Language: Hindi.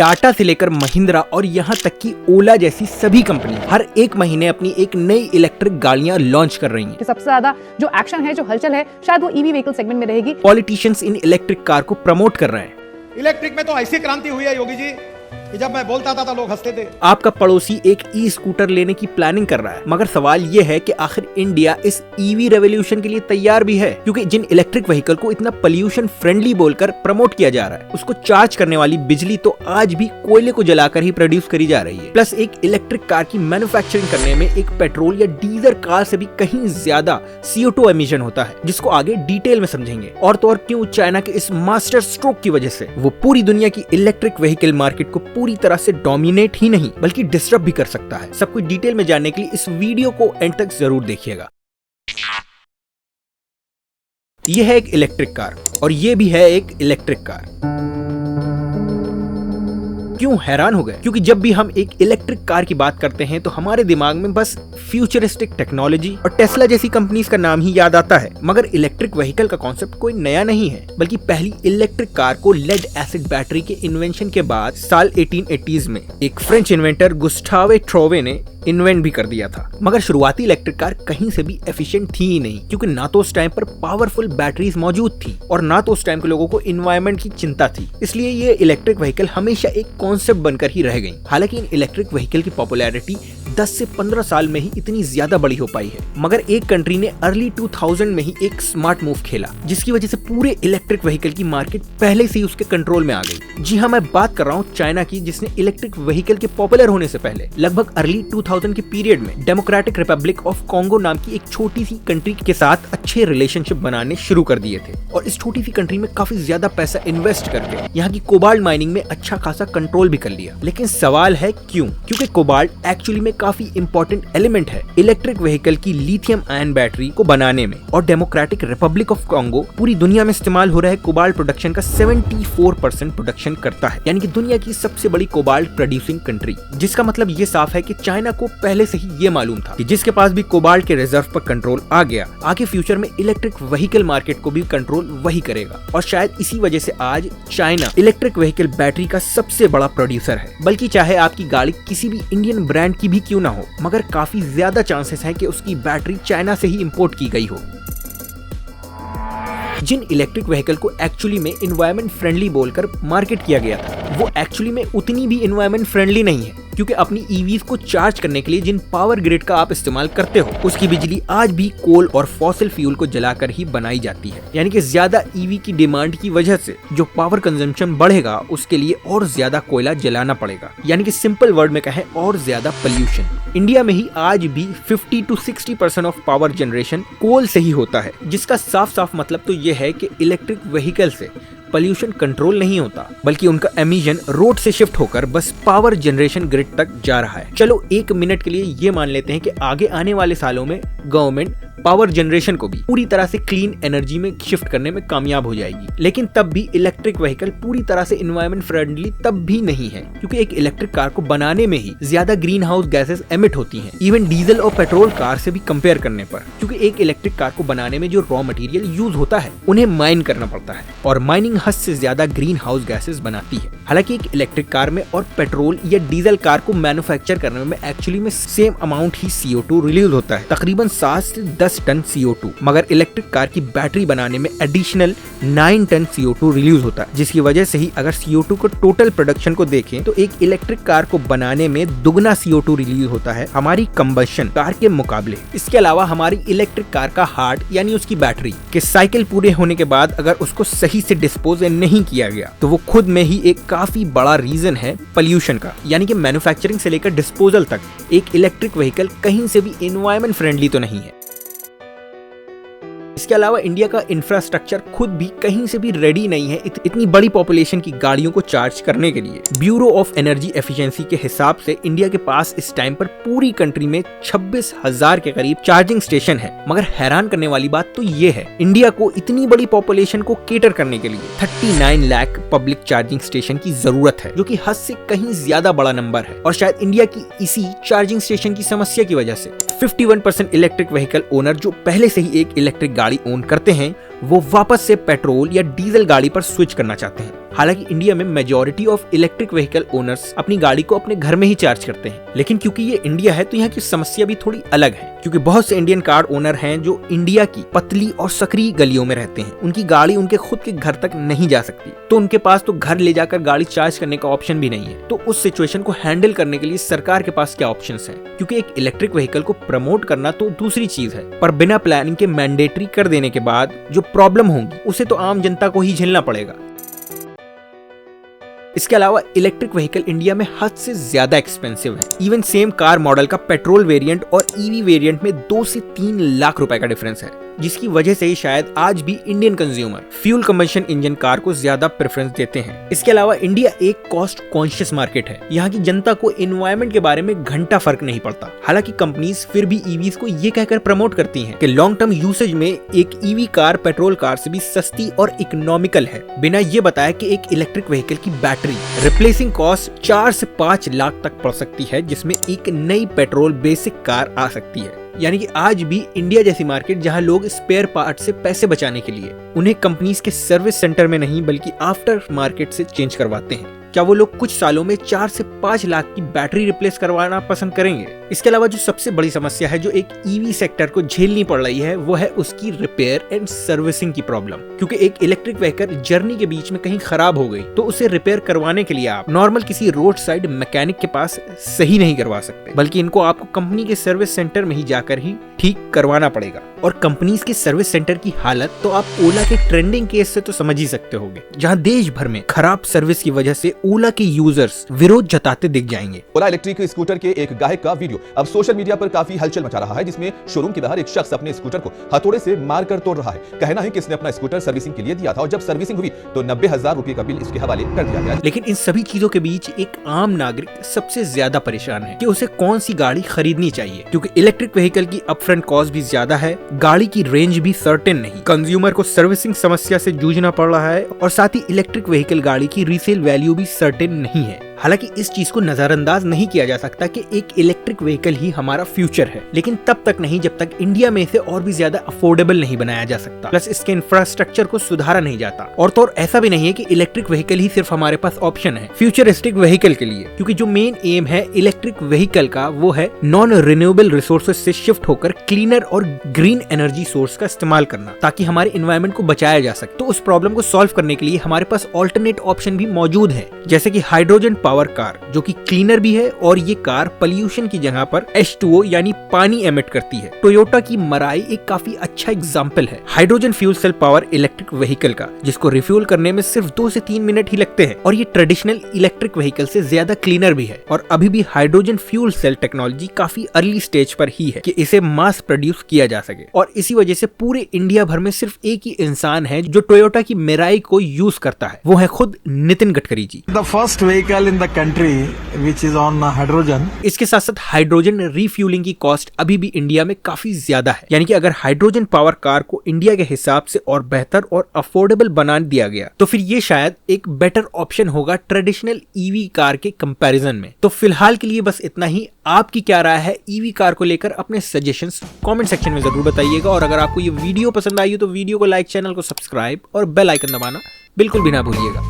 टाटा से लेकर महिंद्रा और यहाँ तक कि ओला जैसी सभी कंपनी हर एक महीने अपनी एक नई इलेक्ट्रिक गाड़ियां लॉन्च कर रही हैं। सबसे ज्यादा जो एक्शन है, जो हलचल है, शायद वो ईवी व्हीकल सेगमेंट में रहेगी। पॉलिटिशियंस इन इलेक्ट्रिक कार को प्रमोट कर रहे हैं। इलेक्ट्रिक में तो ऐसी क्रांति हुई है योगी जी कि जब मैं बोलता था तो लोग हंसते थे। आपका पड़ोसी एक ई स्कूटर लेने की प्लानिंग कर रहा है, मगर सवाल ये है कि आखिर इंडिया इस ईवी रेवोल्यूशन के लिए तैयार भी है? क्योंकि जिन इलेक्ट्रिक व्हीकल को इतना पोल्यूशन फ्रेंडली बोलकर प्रमोट किया जा रहा है, उसको चार्ज करने वाली बिजली तो आज भी कोयले को जलाकर ही प्रोड्यूस करी जा रही है। प्लस एक इलेक्ट्रिक कार की मैन्युफैक्चरिंग करने में एक पेट्रोल या डीजल कार से भी कहीं ज्यादा CO2 एमिशन होता है, जिसको आगे डिटेल में समझेंगे। और तो और क्यों चाइना के इस मास्टर स्ट्रोक की वजह से वो पूरी दुनिया की इलेक्ट्रिक व्हीकल मार्केट को पूरी तरह से डोमिनेट ही नहीं बल्कि डिस्टर्ब भी कर सकता है। सब कुछ डिटेल में जानने के लिए इस वीडियो को एंड तक जरूर देखिएगा। यह है एक इलेक्ट्रिक कार और ये भी है एक इलेक्ट्रिक कार। क्यों हैरान हो गए? क्योंकि जब भी हम एक इलेक्ट्रिक कार की बात करते हैं तो हमारे दिमाग में बस फ्यूचरिस्टिक टेक्नोलॉजी और टेस्ला जैसी कंपनीज का नाम ही याद आता है। मगर इलेक्ट्रिक व्हीकल का कॉन्सेप्ट कोई नया नहीं है, बल्कि पहली इलेक्ट्रिक कार को लेड एसिड बैटरी के इन्वेंशन के बाद साल 1880s में एक फ्रेंच इन्वेंटर गुस्टावे ट्रोवे ने इन्वेंट भी कर दिया था। मगर शुरुआती इलेक्ट्रिक कार कहीं से भी एफिशिएंट थी ही नहीं, क्योंकि ना तो उस टाइम पर पावरफुल बैटरीज मौजूद थी और ना तो उस टाइम के लोगों को इन्वायरमेंट की चिंता थी। इसलिए ये इलेक्ट्रिक व्हीकल हमेशा एक कॉन्सेप्ट बनकर ही रह गई। हालांकि इन इलेक्ट्रिक व्हीकल की पॉपुलैरिटी 10 से 15 साल में ही इतनी ज्यादा बड़ी हो पाई है। मगर एक कंट्री ने अर्ली 2000 में ही एक स्मार्ट मूव खेला, जिसकी वजह से पूरे इलेक्ट्रिक व्हीकल की मार्केट पहले से ही उसके कंट्रोल में आ गई। जी हाँ, मैं बात कर रहा हूँ चाइना की, जिसने इलेक्ट्रिक व्हीकल के पॉपुलर होने से पहले लगभग अर्ली 2000 के पीरियड में डेमोक्रेटिक रिपब्लिक ऑफ कॉन्गो नाम की एक छोटी सी कंट्री के साथ अच्छे रिलेशनशिप बनाने शुरू कर दिए थे। और इस छोटी सी कंट्री में काफी ज्यादा पैसा इन्वेस्ट करके यहाँ की कोबाल्ट माइनिंग में अच्छा खासा कंट्रोल भी कर लिया। लेकिन सवाल है क्यों? क्योंकि कोबाल्ट एक्चुअली में काफी इंपॉर्टेंट एलिमेंट है इलेक्ट्रिक व्हीकल की लिथियम आयन बैटरी को बनाने में। और डेमोक्रेटिक रिपब्लिक ऑफ कॉन्गो पूरी दुनिया में इस्तेमाल हो रहे कोबाल्ट प्रोडक्शन का 74% प्रोडक्शन करता है, यानी कि दुनिया की सबसे बड़ी कोबाल्ट प्रोड्यूसिंग कंट्री। जिसका मतलब ये साफ है कि चाइना को पहले से ही ये मालूम था कि जिसके पास भी कोबाल्ट के रिजर्व पर कंट्रोल आ गया, आगे फ्यूचर में इलेक्ट्रिक व्हीकल मार्केट को भी कंट्रोल वही करेगा। और शायद इसी वजह से आज चाइना इलेक्ट्रिक व्हीकल बैटरी का सबसे बड़ा प्रोड्यूसर है। बल्कि चाहे आपकी गाड़ी किसी भी इंडियन ब्रांड की भी क्यों ना हो, मगर काफी ज्यादा चांसेस हैं कि उसकी बैटरी चाइना से ही इंपोर्ट की गई हो। जिन इलेक्ट्रिक व्हीकल को एक्चुअली में एनवायरनमेंट फ्रेंडली बोलकर मार्केट किया गया था, वो एक्चुअली में उतनी भी एनवायरनमेंट फ्रेंडली नहीं है, क्योंकि अपनी ईवीज को चार्ज करने के लिए जिन पावर ग्रिड का आप इस्तेमाल करते हो, उसकी बिजली आज भी कोल और फॉसिल फ्यूल को जलाकर ही बनाई जाती है। यानी कि ज्यादा ईवी की डिमांड की वजह से जो पावर कंजम्पशन बढ़ेगा, उसके लिए और ज्यादा कोयला जलाना पड़ेगा। यानी कि सिंपल वर्ड में कहें, और ज्यादा पोल्यूशन। इंडिया में ही आज भी 50 to 60% ऑफ पावर जनरेशन कोल से ही होता है, जिसका साफ साफ मतलब तो ये है कि इलेक्ट्रिक व्हीकल से पोल्यूशन कंट्रोल नहीं होता, बल्कि उनका एमिशन रोड से शिफ्ट होकर बस पावर जनरेशन ग्रिड तक जा रहा है। चलो एक मिनट के लिए ये मान लेते हैं कि आगे आने वाले सालों में गवर्नमेंट पावर जनरेशन को भी पूरी तरह से क्लीन एनर्जी में शिफ्ट करने में कामयाब हो जाएगी। लेकिन तब भी इलेक्ट्रिक व्हीकल पूरी तरह से एनवायरनमेंट फ्रेंडली तब भी नहीं है, क्योंकि एक इलेक्ट्रिक कार को बनाने में ही ज्यादा ग्रीन हाउस गैसेस एमिट होती हैं, इवन डीजल और पेट्रोल कार से भी कंपेयर करने पर। क्योंकि एक इलेक्ट्रिक कार को बनाने में जो रॉ मटेरियल यूज होता है, उन्हें माइन करना पड़ता है, और माइनिंग हद से ज्यादा ग्रीन हाउस गैसेस बनाती है। हालांकि एक इलेक्ट्रिक कार में और पेट्रोल या डीजल कार को मैन्युफैक्चर करने में एक्चुअली में सेम अमाउंट ही CO2 रिलीज होता है, तकरीबन 7 से 10 टन CO2। मगर इलेक्ट्रिक कार की बैटरी बनाने में एडिशनल 9 टन CO2 रिलीज होता है, जिसकी वजह से ही अगर CO2 को टोटल प्रोडक्शन को देखें तो एक इलेक्ट्रिक कार को बनाने में दुगना CO2 रिलीज होता है हमारी कंबशन कार के मुकाबले। इसके अलावा हमारी इलेक्ट्रिक कार का हार्ट यानी उसकी बैटरी के साइकिल पूरे होने के बाद अगर उसको सही से डिस्पोज नहीं किया गया, तो वो खुद में ही एक काफी बड़ा रीजन है पोल्यूशन का। यानी कि मैन्युफैक्चरिंग से लेकर डिस्पोजल तक एक इलेक्ट्रिक व्हीकल कहीं से भी एनवायरनमेंट फ्रेंडली तो नहीं है। इसके अलावा इंडिया का इंफ्रास्ट्रक्चर खुद भी कहीं से भी रेडी नहीं है इतनी बड़ी पॉपुलेशन की गाड़ियों को चार्ज करने के लिए। ब्यूरो ऑफ एनर्जी एफिशिएंसी के हिसाब से इंडिया के पास इस टाइम पर पूरी कंट्री में 26,000 के करीब चार्जिंग स्टेशन है। मगर हैरान करने वाली बात तो ये है, इंडिया को इतनी बड़ी पॉपुलेशन को केटर करने के लिए 39 लाख पब्लिक चार्जिंग स्टेशन की जरूरत है, जो कि हद से कहीं ज्यादा बड़ा नंबर है। और शायद इंडिया की इसी चार्जिंग स्टेशन की समस्या की वजह से 51% इलेक्ट्रिक व्हीकल ओनर जो पहले से ही एक इलेक्ट्रिक गाड़ी ओन करते हैं, वो वापस से पेट्रोल या डीजल गाड़ी पर स्विच करना चाहते हैं। हालांकि इंडिया में majority of electric vehicle owners अपनी गाड़ी को अपने घर में ही चार्ज करते हैं, लेकिन क्योंकि ये इंडिया है तो यहाँ की समस्या भी थोड़ी अलग है, क्योंकि बहुत से इंडियन कार ओनर हैं जो इंडिया की पतली और सकरी गलियों में रहते हैं। उनकी गाड़ी उनके खुद के घर तक नहीं जा सकती, तो उनके पास तो घर ले जाकर गाड़ी चार्ज करने का ऑप्शन भी नहीं है। तो उस सिचुएशन को हैंडल करने के लिए सरकार के पास क्या ऑप्शंस हैं? क्योंकि एक इलेक्ट्रिक व्हीकल को प्रमोट करना तो दूसरी चीज है, पर बिना प्लानिंग के मैंडेटरी कर देने के बाद जो प्रॉब्लम होगी उसे तो आम जनता को ही झेलना पड़ेगा। इसके अलावा इलेक्ट्रिक व्हीकल इंडिया में हद से ज्यादा एक्सपेंसिव है। इवन सेम कार मॉडल का पेट्रोल वेरिएंट और ईवी वेरिएंट में 2 से 3 लाख रुपए का डिफरेंस है, जिसकी वजह से ही शायद आज भी Indian consumer fuel combustion engine car को ज्यादा प्रेफरेंस देते हैं। इसके अलावा इंडिया एक कॉस्ट कॉन्शियस मार्केट है। यहाँ की जनता को एनवायरनमेंट के बारे में घंटा फर्क नहीं पड़ता। हालांकि कंपनीज फिर भी ईवीज को ये कहकर प्रमोट करती हैं कि लॉन्ग टर्म यूसेज में एक ईवी कार पेट्रोल कार से भी सस्ती और इकोनॉमिकल है, बिना ये बताया कि एक इलेक्ट्रिक व्हीकल की बैटरी रिप्लेसिंग कॉस्ट 4 से 5 लाख तक पड़ सकती है, जिसमें एक नई पेट्रोल बेसिक कार आ सकती है। यानी कि आज भी इंडिया जैसी मार्केट जहां लोग स्पेयर पार्ट से पैसे बचाने के लिए उन्हें कंपनीज के सर्विस सेंटर में नहीं बल्कि आफ्टर मार्केट से चेंज करवाते हैं। क्या वो लोग कुछ सालों में 4 से 5 लाख की बैटरी रिप्लेस करवाना पसंद करेंगे? इसके अलावा जो सबसे बड़ी समस्या है जो एक ईवी सेक्टर को झेलनी पड़ रही है वो है उसकी रिपेयर एंड सर्विसिंग की प्रॉब्लम। क्योंकि एक इलेक्ट्रिक व्हीकल जर्नी के बीच में कहीं खराब हो गई तो उसे रिपेयर करवाने के लिए आप नॉर्मल किसी रोड साइड मैकेनिक के पास सही नहीं करवा सकते, बल्कि इनको आपको कंपनी के सर्विस सेंटर में ही जाकर ही ठीक करवाना पड़ेगा। और कंपनीज के सर्विस सेंटर की हालत तो आप ओला के ट्रेंडिंग केस से तो समझ ही सकते होंगे, जहां देश भर में खराब सर्विस की वजह से ओला के यूजर्स विरोध जताते दिख जाएंगे। ओला इलेक्ट्रिक स्कूटर के एक गाहक का वीडियो अब सोशल मीडिया पर काफी हलचल मचा रहा है, जिसमें शोरूम के बाहर एक शख्स अपने स्कूटर को हथौड़े से मारकर तोड़ रहा है। कहना है कि इसने अपना स्कूटर सर्विसिंग के लिए दिया था और जब सर्विसिंग हुई तो 90,000 रुपए का बिल इसके हवाले कर दिया गया। लेकिन इन सभी चीजों के बीच एक आम नागरिक सबसे ज्यादा परेशान है कि उसे कौन सी गाड़ी खरीदनी चाहिए, क्योंकि इलेक्ट्रिक व्हीकल की अपफ्रंट कॉस्ट भी ज्यादा है, गाड़ी की रेंज भी सर्टेन नहीं, कंज्यूमर को सर्विसिंग समस्या से जूझना पड़ रहा है और साथ ही इलेक्ट्रिक व्हीकल गाड़ी की रीसेल वैल्यू भी सर्टेन नहीं है। हालांकि इस चीज को नजरअंदाज नहीं किया जा सकता कि एक इलेक्ट्रिक व्हीकल ही हमारा फ्यूचर है, लेकिन तब तक नहीं जब तक इंडिया में इसे और भी ज्यादा अफोर्डेबल नहीं बनाया जा सकता, प्लस इसके इंफ्रास्ट्रक्चर को सुधारा नहीं जाता। और तो और ऐसा भी नहीं है कि इलेक्ट्रिक व्हीकल ही सिर्फ हमारे पास ऑप्शन है फ्यूचरिस्टिक व्हीकल के लिए, क्योंकि जो मेन एम है इलेक्ट्रिक व्हीकल का वो है नॉन रिन्यूएबल रिसोर्सेज से शिफ्ट होकर क्लीनर और ग्रीन एनर्जी सोर्स का इस्तेमाल करना, ताकि हमारे एनवायरनमेंट को बचाया जा सके। तो उस प्रॉब्लम को सॉल्व करने के लिए हमारे पास ऑल्टरनेट ऑप्शन भी मौजूद है, जैसे कि हाइड्रोजन पावर कार, जो कि क्लीनर भी है और ये कार पॉल्यूशन की जगह पर H2O यानी पानी एमिट करती है। टोयोटा की मराई एक काफी अच्छा एग्जांपल है hydrogen fuel cell power electric vehicle का, जिसको रिफ्यूल करने में सिर्फ 2 से 3 मिनट ही लगते हैं और ये ट्रेडिशनल इलेक्ट्रिक व्हीकल से ज्यादा क्लीनर भी है। और अभी भी हाइड्रोजन फ्यूल सेल टेक्नोलॉजी काफी अर्ली स्टेज पर ही है कि इसे मास प्रोड्यूस किया जा सके, और इसी वजह से पूरे इंडिया भर में सिर्फ एक ही इंसान है जो टोयोटा की मिराई को यूज करता है, वो है खुद Nitin Gadkari ji. The first vehicle in the country which is on hydrogen. इसके साथ साथ हाइड्रोजन रिफ्यूलिंग की कॉस्ट अभी भी इंडिया में काफी ज्यादा है, यानी कि अगर हाइड्रोजन पावर कार को इंडिया के हिसाब से और बेहतर और अफोर्डेबल बना दिया गया तो फिर ये शायद एक बेटर ऑप्शन होगा ट्रेडिशनल ईवी कार के कंपैरिजन में। तो फिलहाल के लिए बस इतना ही। आपकी क्या राय है ईवी कार को लेकर? अपने सजेशंस कमेंट सेक्शन में जरूर बताइएगा, और अगर आपको ये वीडियो पसंद आई हो तो वीडियो को लाइक, चैनल को सब्सक्राइब और बेल आइकन दबाना बिल्कुल भी ना भूलिएगा।